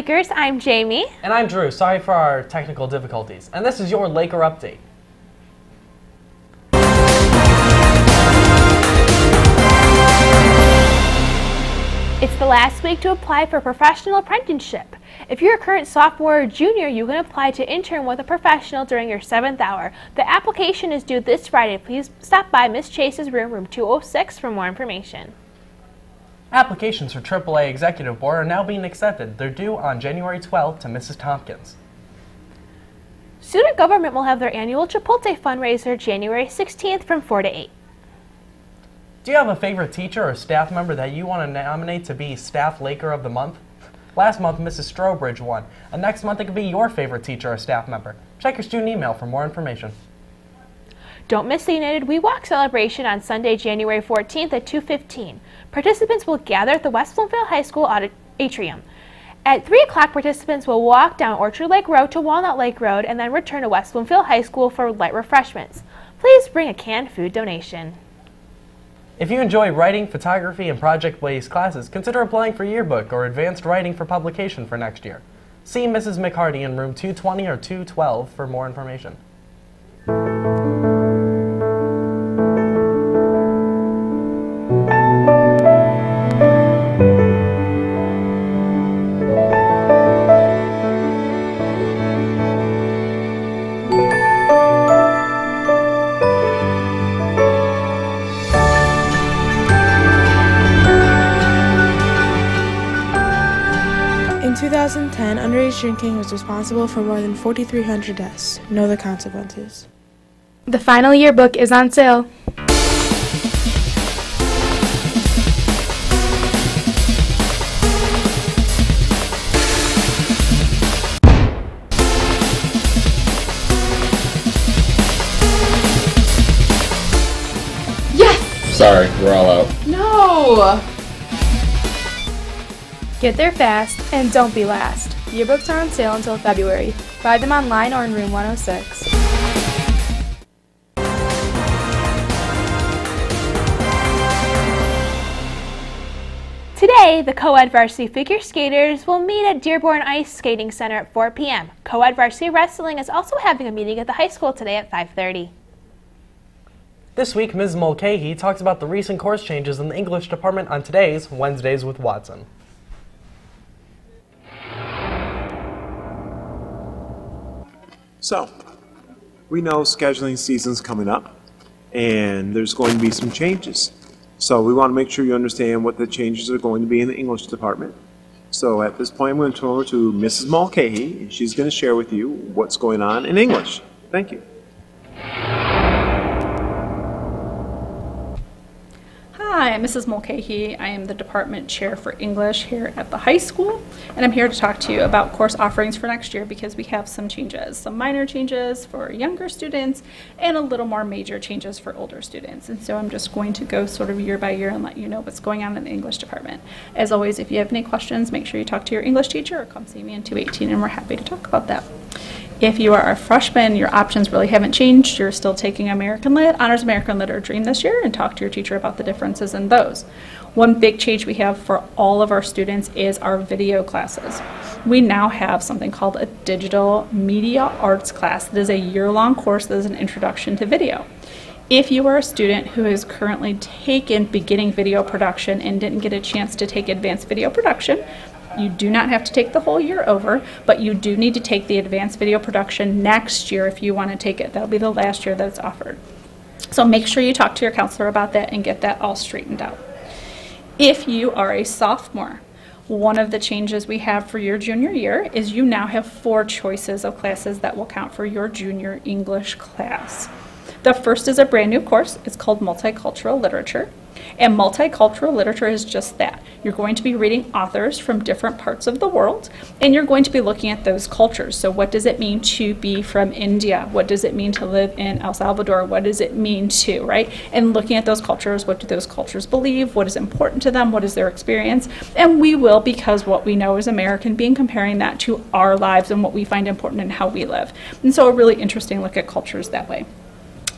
Lakers, I'm Jamie. And I'm Drew. Sorry for our technical difficulties. And this is your Laker Update. It's the last week to apply for a professional apprenticeship. If you're a current sophomore or junior, you can apply to intern with a professional during your 7th hour. The application is due this Friday. Please stop by Ms. Chase's room 206 for more information. Applications for AAA Executive Board are now being accepted. They're due on January 12th to Mrs. Tompkins. Student government will have their annual Chipotle fundraiser January 16th from 4 to 8. Do you have a favorite teacher or staff member that you want to nominate to be Staff Laker of the Month? Last month, Mrs. Strobridge won, and next month it could be your favorite teacher or staff member. Check your student email for more information. Don't miss the United We Walk celebration on Sunday, January 14th at 2:15. Participants will gather at the West Bloomfield High School atrium. At 3 o'clock, participants will walk down Orchard Lake Road to Walnut Lake Road and then return to West Bloomfield High School for light refreshments. Please bring a canned food donation. If you enjoy writing, photography, and project-based classes, consider applying for yearbook or advanced writing for publication for next year. See Mrs. McHardy in room 220 or 212 for more information. In 2010, underage drinking was responsible for more than 4,300 deaths. Know the consequences. The final yearbook is on sale. Yes! Sorry, we're all out. No! Get there fast and don't be last. Yearbooks are on sale until February. Buy them online or in room 106. Today, the co-ed varsity figure skaters will meet at Dearborn Ice Skating Center at 4 p.m. Co-ed varsity wrestling is also having a meeting at the high school today at 5:30. This week, Ms. Mulcahy talks about the recent course changes in the English department on today's Wednesdays with Watson. So, we know scheduling season's coming up, and there's going to be some changes. So we want to make sure you understand what the changes are going to be in the English department. So at this point, I'm going to turn over to Mrs. Mulcahy, and she's going to share with you what's going on in English. Thank you. Hi, I'm Mrs. Mulcahy. I am the department chair for English here at the high school, and I'm here to talk to you about course offerings for next year because we have some changes, some minor changes for younger students and a little more major changes for older students. And so I'm just going to go sort of year by year and let you know what's going on in the English department. As always, if you have any questions, make sure you talk to your English teacher or come see me in 218 and we're happy to talk about that. If you are a freshman, your options really haven't changed. You're still taking Honors American Lit or Dream this year, and talk to your teacher about the differences in those. One big change we have for all of our students is our video classes. We now have something called a digital media arts class. That is a year-long course that is an introduction to video. If you are a student who has currently taken beginning video production and didn't get a chance to take advanced video production, you do not have to take the whole year over, but you do need to take the advanced video production next year if you want to take it. That'll be the last year that it's offered. So make sure you talk to your counselor about that and get that all straightened out. If you are a sophomore, one of the changes we have for your junior year is you now have 4 choices of classes that will count for your junior English class. The first is a brand new course. It's called Multicultural Literature. And multicultural literature is just that. You're going to be reading authors from different parts of the world, and you're going to be looking at those cultures. So what does it mean to be from India? What does it mean to live in El Salvador? What does it mean to, right? And looking at those cultures, what do those cultures believe? What is important to them? What is their experience? And we will, because what we know as American, being comparing that to our lives and what we find important and how we live. And so a really interesting look at cultures that way.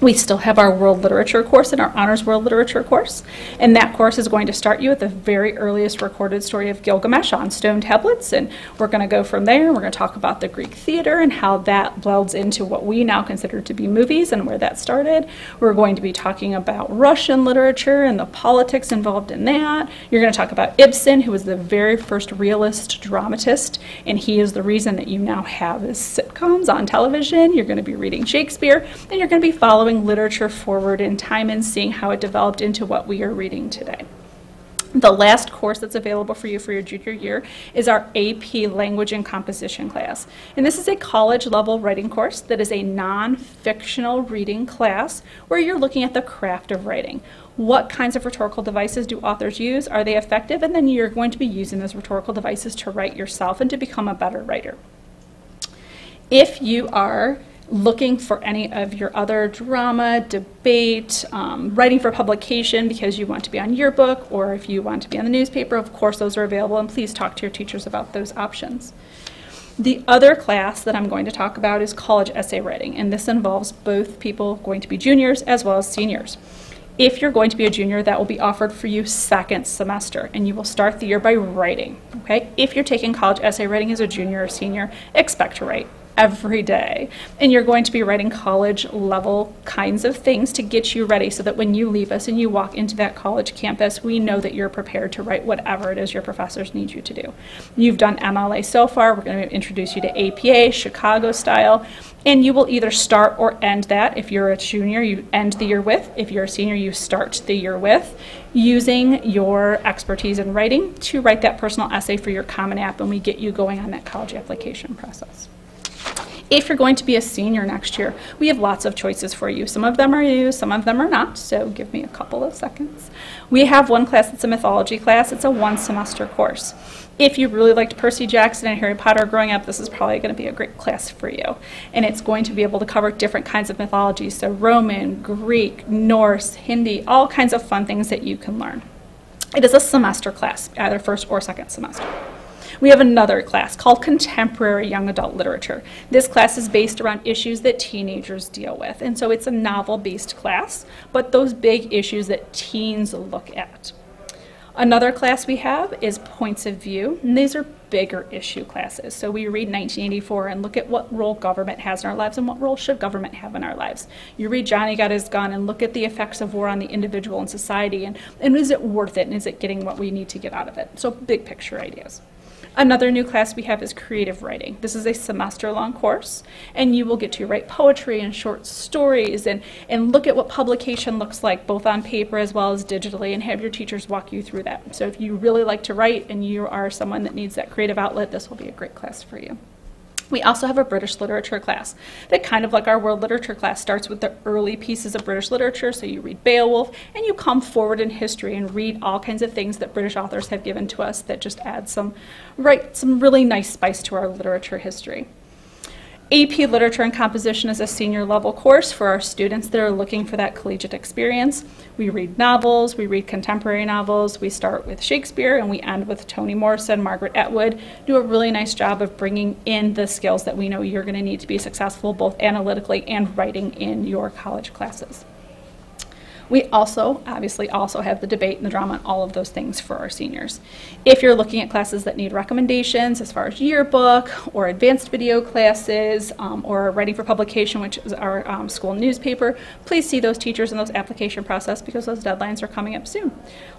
We still have our World Literature course and our Honors World Literature course, and that course is going to start you at the very earliest recorded story of Gilgamesh on stone tablets, and we're going to go from there. We're going to talk about the Greek theater and how that blends into what we now consider to be movies and where that started. We're going to be talking about Russian literature and the politics involved in that. You're going to talk about Ibsen, who was the very first realist dramatist, and he is the reason that you now have his sitcoms on television. You're going to be reading Shakespeare, and you're going to be following literature forward in time and seeing how it developed into what we are reading today. The last course that's available for you for your junior year is our AP Language and Composition class. And this is a college level writing course that is a non-fictional reading class where you're looking at the craft of writing. What kinds of rhetorical devices do authors use? Are they effective? And then you're going to be using those rhetorical devices to write yourself and to become a better writer. If you are looking for any of your other drama, debate, writing for publication because you want to be on yearbook, or if you want to be on the newspaper, of course those are available, and please talk to your teachers about those options. The other class that I'm going to talk about is college essay writing, and this involves both people going to be juniors as well as seniors. If you're going to be a junior, that will be offered for you second semester, and you will start the year by writing, okay? If you're taking college essay writing as a junior or senior, expect to write every day, and you're going to be writing college level kinds of things to get you ready so that when you leave us and you walk into that college campus, we know that you're prepared to write whatever it is your professors need you to do. You've done MLA so far. We're going to introduce you to APA, Chicago style, and you will either start or end that. If you're a junior, you end the year with. If you're a senior, you start the year with, using your expertise in writing to write that personal essay for your Common App, and we get you going on that college application process. If you're going to be a senior next year, we have lots of choices for you. Some of them are you, some of them are not, so give me a couple of seconds. We have one class that's a mythology class. It's a one-semester course. If you really liked Percy Jackson and Harry Potter growing up, this is probably going to be a great class for you. And it's going to be able to cover different kinds of mythologies, so Roman, Greek, Norse, Hindi, all kinds of fun things that you can learn. It is a semester class, either first or second semester. We have another class called Contemporary Young Adult Literature. This class is based around issues that teenagers deal with, and so it's a novel-based class, but those big issues that teens look at. Another class we have is Points of View, and these are bigger issue classes. So we read 1984 and look at what role government has in our lives and what role should government have in our lives. You read Johnny Got His Gun and look at the effects of war on the individual and society, and is it worth it, and is it getting what we need to get out of it? So big picture ideas. Another new class we have is creative writing. This is a semester-long course, and you will get to write poetry and short stories and look at what publication looks like, both on paper as well as digitally, and have your teachers walk you through that. So if you really like to write and you are someone that needs that creative outlet, this will be a great class for you. We also have a British literature class that, kind of like our world literature class, starts with the early pieces of British literature. So you read Beowulf and you come forward in history and read all kinds of things that British authors have given to us that just add some really nice spice to our literature history. AP Literature and Composition is a senior level course for our students that are looking for that collegiate experience. We read novels, we read contemporary novels, we start with Shakespeare and we end with Toni Morrison, Margaret Atwood. Do a really nice job of bringing in the skills that we know you're going to need to be successful both analytically and writing in your college classes. We obviously also have the debate and the drama and all of those things for our seniors. If you're looking at classes that need recommendations as far as yearbook or advanced video classes or writing for publication, which is our school newspaper, please see those teachers in those application process because those deadlines are coming up soon.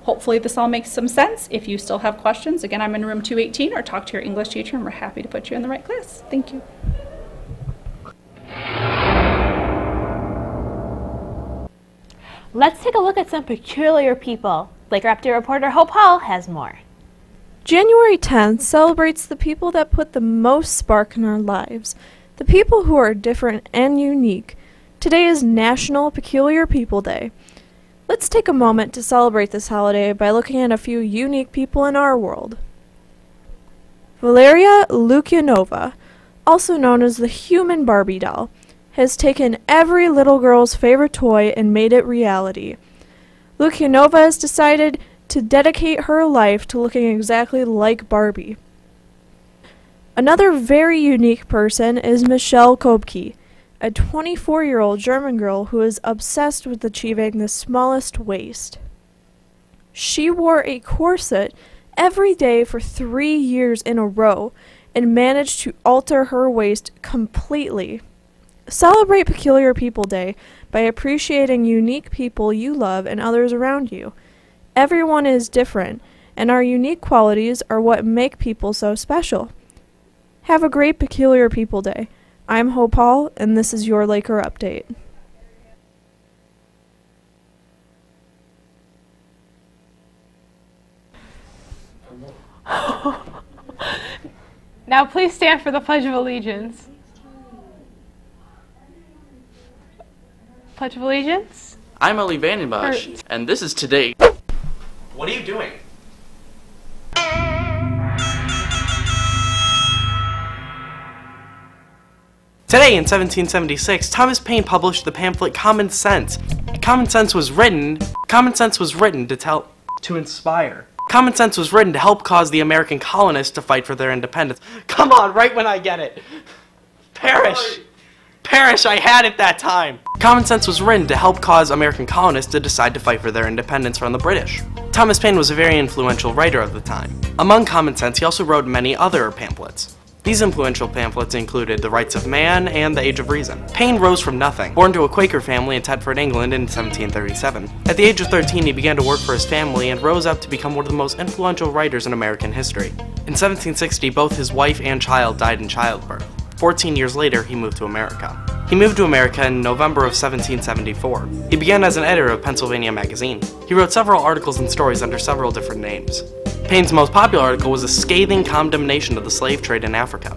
Hopefully this all makes some sense. If you still have questions, again, I'm in room 218, or talk to your English teacher and we're happy to put you in the right class. Thank you. Let's take a look at some peculiar people. Laker Update reporter Hope Hall has more. January 10th celebrates the people that put the most spark in our lives, the people who are different and unique. Today is National Peculiar People Day. Let's take a moment to celebrate this holiday by looking at a few unique people in our world. Valeria Lukyanova, also known as the Human Barbie Doll, has taken every little girl's favorite toy and made it reality. Lukyanova has decided to dedicate her life to looking exactly like Barbie. Another very unique person is Michelle Kobke, a 24-year-old German girl who is obsessed with achieving the smallest waist. She wore a corset every day for 3 years in a row and managed to alter her waist completely. Celebrate Peculiar People Day by appreciating unique people you love and others around you. Everyone is different, and our unique qualities are what make people so special. Have a great Peculiar People Day. I'm Hope Hall, and this is your Laker Update. Now please stand for the Pledge of Allegiance. Pledge of Allegiance. I'm Ellie Vandenbosch, and this is Today. What are you doing? Today, in 1776, Thomas Paine published the pamphlet Common Sense. Common Sense was written to inspire. Common Sense was written to help cause the American colonists to fight for their independence. Come on, right when I get it. Perish. Perish, I had it that time. Common Sense was written to help cause American colonists to decide to fight for their independence from the British. Thomas Paine was a very influential writer of the time. Among Common Sense, he also wrote many other pamphlets. These influential pamphlets included The Rights of Man and The Age of Reason. Paine rose from nothing. Born to a Quaker family in Thetford, England in 1737. At the age of 13, he began to work for his family and rose up to become one of the most influential writers in American history. In 1760, both his wife and child died in childbirth. 14 years later, he moved to America. He moved to America in November of 1774. He began as an editor of Pennsylvania Magazine. He wrote several articles and stories under several different names. Paine's most popular article was a scathing condemnation of the slave trade in Africa.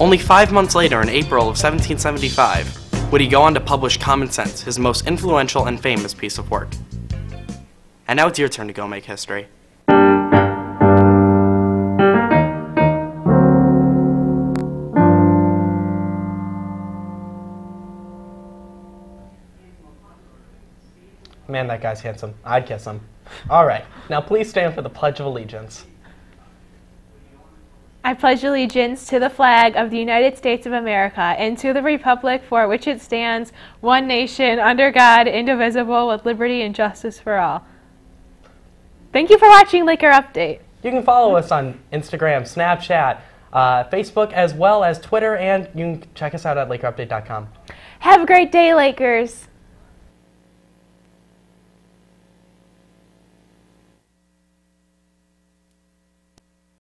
Only 5 months later, in April of 1775, would he go on to publish Common Sense, his most influential and famous piece of work. And now it's your turn to go make history. Man, that guy's handsome. I'd kiss him. All right, now please stand for the Pledge of Allegiance. I pledge allegiance to the flag of the United States of America and to the republic for which it stands, one nation, under God, indivisible, with liberty and justice for all. Thank you for watching Laker Update. You can follow us on Instagram, Snapchat, Facebook, as well as Twitter, and you can check us out at LakerUpdate.com. Have a great day, Lakers.